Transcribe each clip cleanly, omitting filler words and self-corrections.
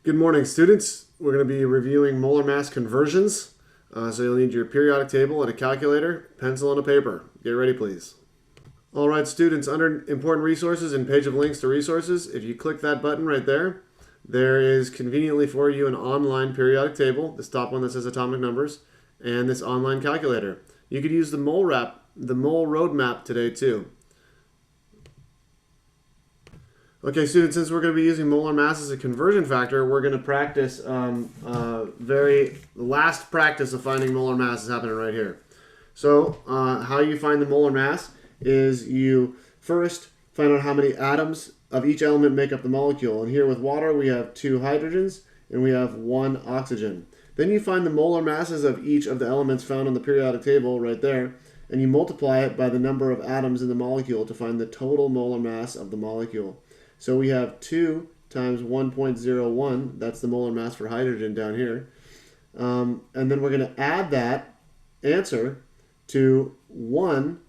Good morning, students. We're going to be reviewing molar mass conversions. So you'll need your periodic table and a calculator, pencil, and a paper. Get ready, please. All right, students, under important resources and page of links to resources, if you click that button right there, there is conveniently for you an online periodic table, this top one that says atomic numbers, and this online calculator. You could use the mole roadmap today too. Okay, students, since we're going to be using molar mass as a conversion factor, we're going to practice the last practice of finding molar mass is happening right here. So how you find the molar mass is you first find out how many atoms of each element make up the molecule. And here with water, we have 2 hydrogens and we have 1 oxygen. Then you find the molar masses of each of the elements found on the periodic table right there, and you multiply it by the number of atoms in the molecule to find the total molar mass of the molecule. So we have 2 times 1.01, that's the molar mass for hydrogen down here. And then we're going to add that answer to 1,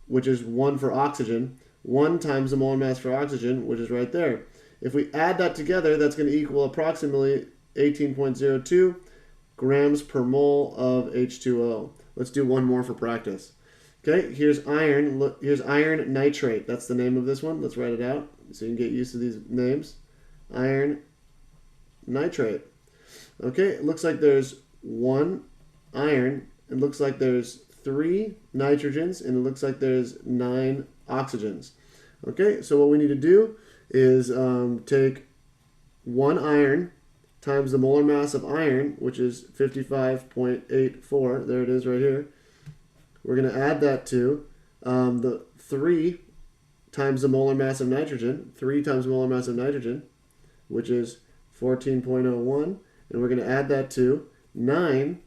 which is 1 for oxygen, 1 times the molar mass for oxygen, which is right there. If we add that together, that's going to equal approximately 18.02 grams per mole of H2O. Let's do one more for practice. Okay, here's iron. Look, here's iron nitrate. That's the name of this one. Let's write it out so you can get used to these names. Iron nitrate. Okay, it looks like there's 1 iron. It looks like there's 3 nitrogens, and it looks like there's 9 oxygens. Okay, so what we need to do is take 1 iron times the molar mass of iron, which is 55.84. There it is right here. We're going to add that to the 3 times the molar mass of nitrogen, 3 times the molar mass of nitrogen, which is 14.01. And we're going to add that to 9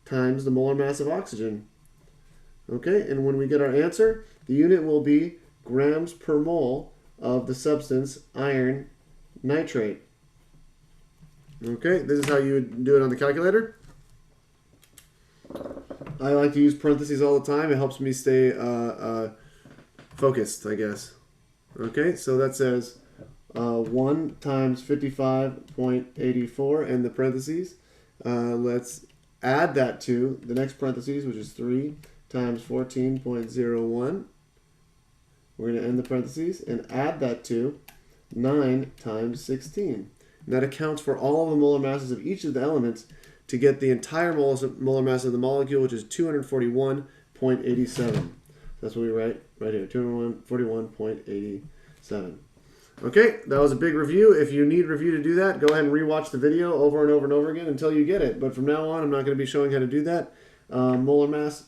times the molar mass of oxygen. Okay, and when we get our answer, the unit will be grams per mole of the substance iron nitrate. Okay, this is how you would do it on the calculator. I like to use parentheses all the time. It helps me stay focused, I guess. Okay, so that says 1 times 55.84 in the parentheses. Let's add that to the next parentheses, which is 3 times 14.01. We're going to end the parentheses and add that to 9 times 16. And that accounts for all of the molar masses of each of the elements to get the entire molar mass of the molecule, which is 241.87. That's what we write right here, 241.87. Okay, that was a big review. If you need review to do that, go ahead and rewatch the video over and over and over again until you get it. But from now on, I'm not going to be showing how to do that. Molar mass,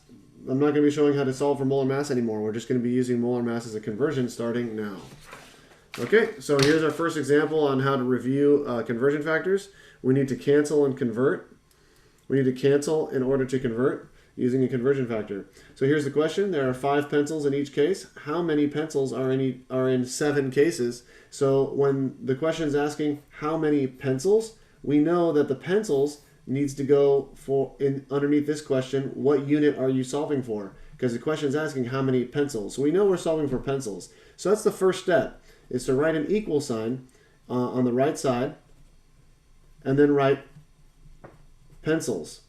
I'm not going to be showing how to solve for molar mass anymore. We're just going to be using molar mass as a conversion starting now. Okay, so here's our first example on how to review conversion factors. We need to cancel and convert. We need to cancel in order to convert using a conversion factor. So here's the question. There are 5 pencils in each case. How many pencils are in 7 cases? So when the question is asking how many pencils, we know that the pencils needs to go for underneath this question, what unit are you solving for? Because the question is asking how many pencils. So we know we're solving for pencils. So that's the first step, is to write an equal sign on the right side and then write pencils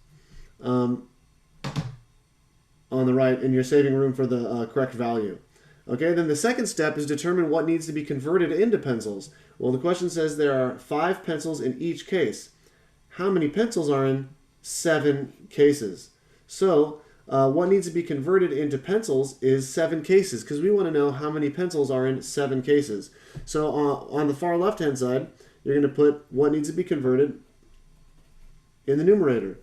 on the right, and you're saving room for the correct value. Okay, then the second step is determine what needs to be converted into pencils. Well, the question says there are 5 pencils in each case. How many pencils are in 7 cases? So what needs to be converted into pencils is 7 cases, because we want to know how many pencils are in 7 cases. So on the far left-hand side, you're going to put what needs to be converted in the numerator.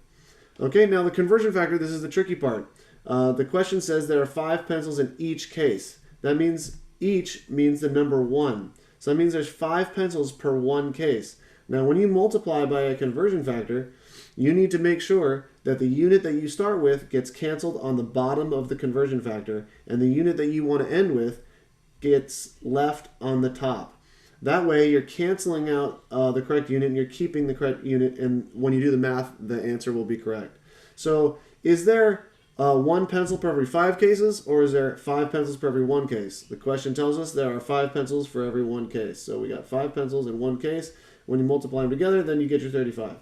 Okay, now the conversion factor, this is the tricky part. The question says there are 5 pencils in each case. That means each means the number 1. So that means there's 5 pencils per 1 case. Now when you multiply by a conversion factor, you need to make sure that the unit that you start with gets canceled on the bottom of the conversion factor, and the unit that you want to end with gets left on the top. That way you're canceling out the correct unit and you're keeping the correct unit, and when you do the math, the answer will be correct. So is there 1 pencil per every 5 cases, or is there 5 pencils per every 1 case? The question tells us there are 5 pencils for every 1 case. So we got 5 pencils in 1 case. When you multiply them together, then you get your 35.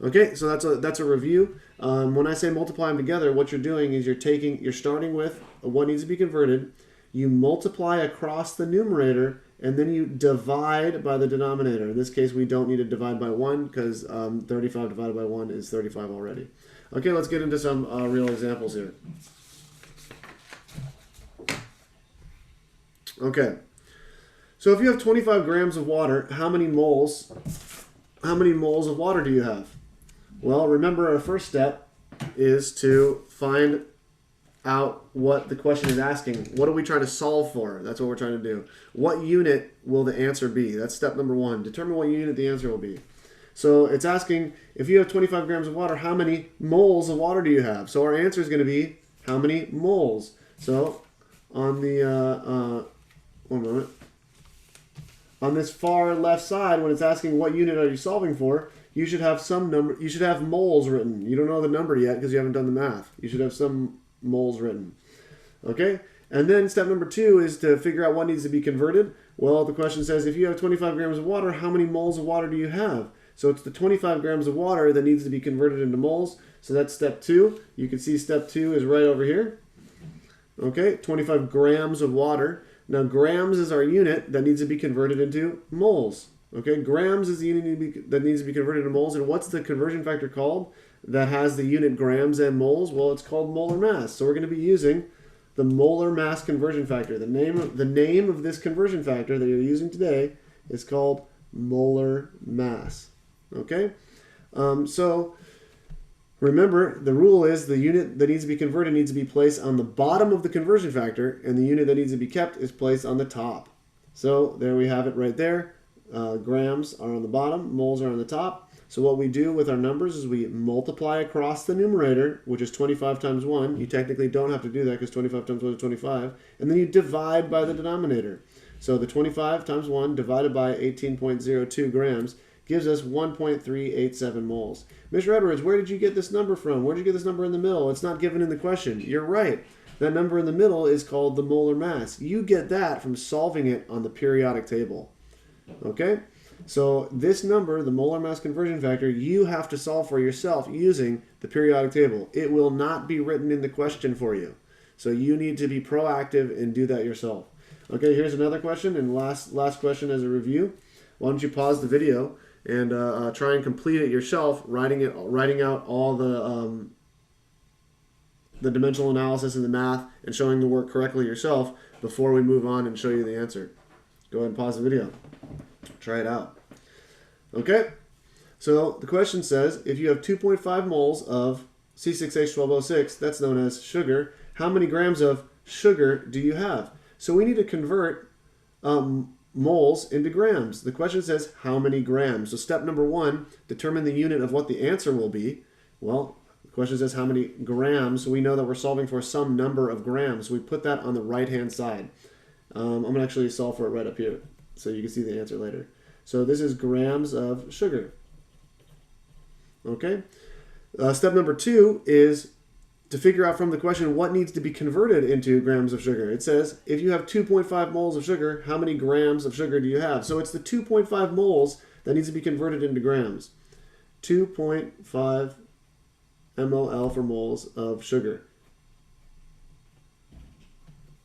Okay, so that's a review. When I say multiply them together, what you're doing is you're starting with what needs to be converted. You multiply across the numerator, and then you divide by the denominator. In this case, we don't need to divide by 1 because 35 divided by 1 is 35 already. Okay, let's get into some real examples here. Okay, so if you have 25 grams of water, how many moles of water do you have? Well, remember our first step is to find out what the question is asking. What are we trying to solve for? That's what we're trying to do. What unit will the answer be? That's step number 1. Determine what unit the answer will be. So it's asking, if you have 25 grams of water, how many moles of water do you have? So our answer is going to be, how many moles? So on the, one moment. On this far left side, when it's asking what unit are you solving for, you should have some number, you should have moles written. You don't know the number yet because you haven't done the math. You should have some moles written. Okay? And then step number 2 is to figure out what needs to be converted. Well, the question says, if you have 25 grams of water, how many moles of water do you have? So it's the 25 grams of water that needs to be converted into moles. So that's step 2. You can see step 2 is right over here. Okay, 25 grams of water. Now grams is our unit that needs to be converted into moles. Okay, grams is the unit that needs to be converted into moles. And what's the conversion factor called that has the unit grams and moles? Well, it's called molar mass. So we're going to be using the molar mass conversion factor. The name of this conversion factor that you're using today is called molar mass. Okay, so remember the rule is the unit that needs to be converted needs to be placed on the bottom of the conversion factor, and the unit that needs to be kept is placed on the top. So there we have it right there. Grams are on the bottom, moles are on the top. So what we do with our numbers is we multiply across the numerator, which is 25 times 1. You technically don't have to do that because 25 times 1 is 25. And then you divide by the denominator. So the 25 times 1 divided by 18.02 grams gives us 1.387 moles. Mr. Edwards, where did you get this number from? Where did you get this number in the middle? It's not given in the question. You're right. That number in the middle is called the molar mass. You get that from solving it on the periodic table. Okay? So this number, the molar mass conversion factor, you have to solve for yourself using the periodic table. It will not be written in the question for you. So you need to be proactive and do that yourself. Okay, here's another question, and last question as a review. Why don't you pause the video and try and complete it yourself, writing out all the dimensional analysis and the math and showing the work correctly yourself before we move on and show you the answer. Go ahead and pause the video. Try it out. Okay, so the question says, if you have 2.5 moles of C6H12O6, that's known as sugar, how many grams of sugar do you have? So we need to convert moles into grams. The question says, how many grams? So step number 1, determine the unit of what the answer will be. Well, the question says how many grams, so we know that we're solving for some number of grams. So we put that on the right-hand side. I'm going to actually solve for it right up here so you can see the answer later. So this is grams of sugar. Okay. Step number 2 is to figure out from the question what needs to be converted into grams of sugar. It says, if you have 2.5 moles of sugar, how many grams of sugar do you have? So it's the 2.5 moles that needs to be converted into grams. 2.5 mol for moles of sugar.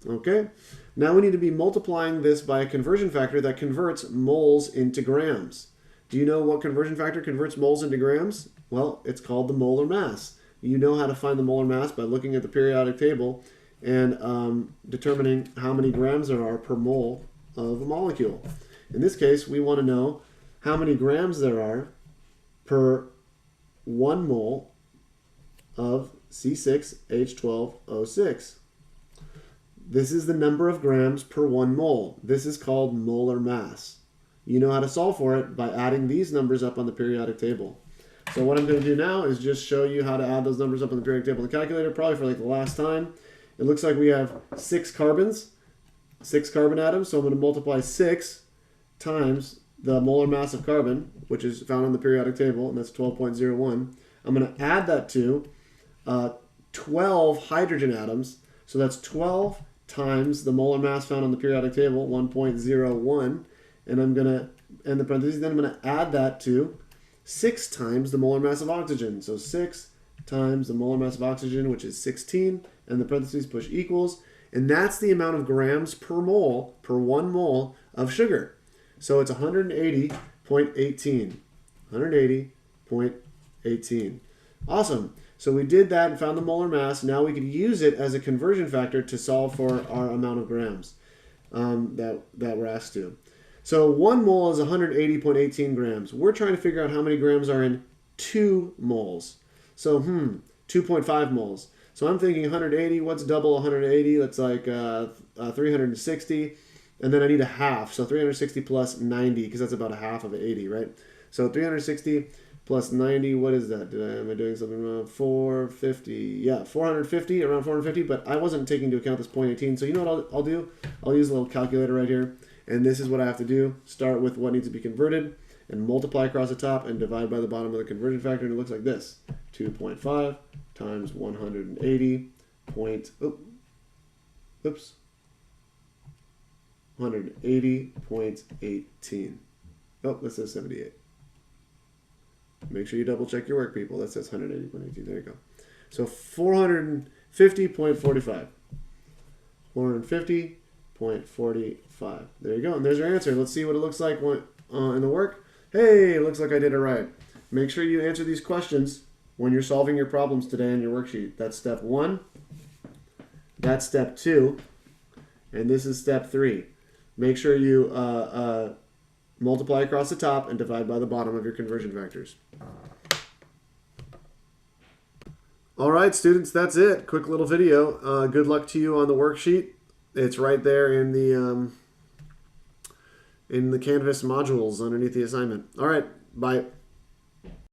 Okay, now we need to be multiplying this by a conversion factor that converts moles into grams. Do you know what conversion factor converts moles into grams? Well, it's called the molar mass. You know how to find the molar mass by looking at the periodic table and determining how many grams there are per mole of a molecule. In this case, we want to know how many grams there are per 1 mole of C6H12O6. This is the number of grams per 1 mole. This is called molar mass. You know how to solve for it by adding these numbers up on the periodic table. So what I'm going to do now is just show you how to add those numbers up on the periodic table in the calculator, probably for like the last time. It looks like we have 6 carbons, 6 carbon atoms, so I'm going to multiply 6 times the molar mass of carbon, which is found on the periodic table, and that's 12.01. I'm going to add that to 12 hydrogen atoms. So that's 12 times the molar mass found on the periodic table, 1.01. And I'm going to end the parentheses. Then I'm going to add that to 6 times the molar mass of oxygen. So 6 times the molar mass of oxygen, which is 16. And the parentheses push equals. And that's the amount of grams per mole, per 1 mole of sugar. So it's 180.18. 180.18. Awesome. So we did that and found the molar mass. Now we could use it as a conversion factor to solve for our amount of grams that we're asked to. So 1 mole is 180.18 grams. We're trying to figure out how many grams are in 2 moles. So 2.5 moles. So I'm thinking 180. What's double 180? That's like 360. And then I need a half. So 360 plus 90, because that's about a half of 80, right? So 360 plus 90, what is that? Am I doing something wrong? 450. Yeah, 450, around 450. But I wasn't taking into account this 0.18. So you know what I'll do? I'll use a little calculator right here. And this is what I have to do. Start with what needs to be converted and multiply across the top and divide by the bottom of the conversion factor. And it looks like this. 2.5 times 180 point... Oops. 180.18. Oh, that says 78. Make sure you double check your work, people. That says 180.18. There you go. So 450.45. 450.45. There you go. And there's your answer. Let's see what it looks like when, in the work. Hey, it looks like I did it right. Make sure you answer these questions when you're solving your problems today in your worksheet. That's step 1. That's step 2. And this is step 3. Make sure you multiply across the top and divide by the bottom of your conversion factors. All right, students, that's it. Quick little video. Good luck to you on the worksheet. It's right there in the Canvas modules underneath the assignment. All right, bye.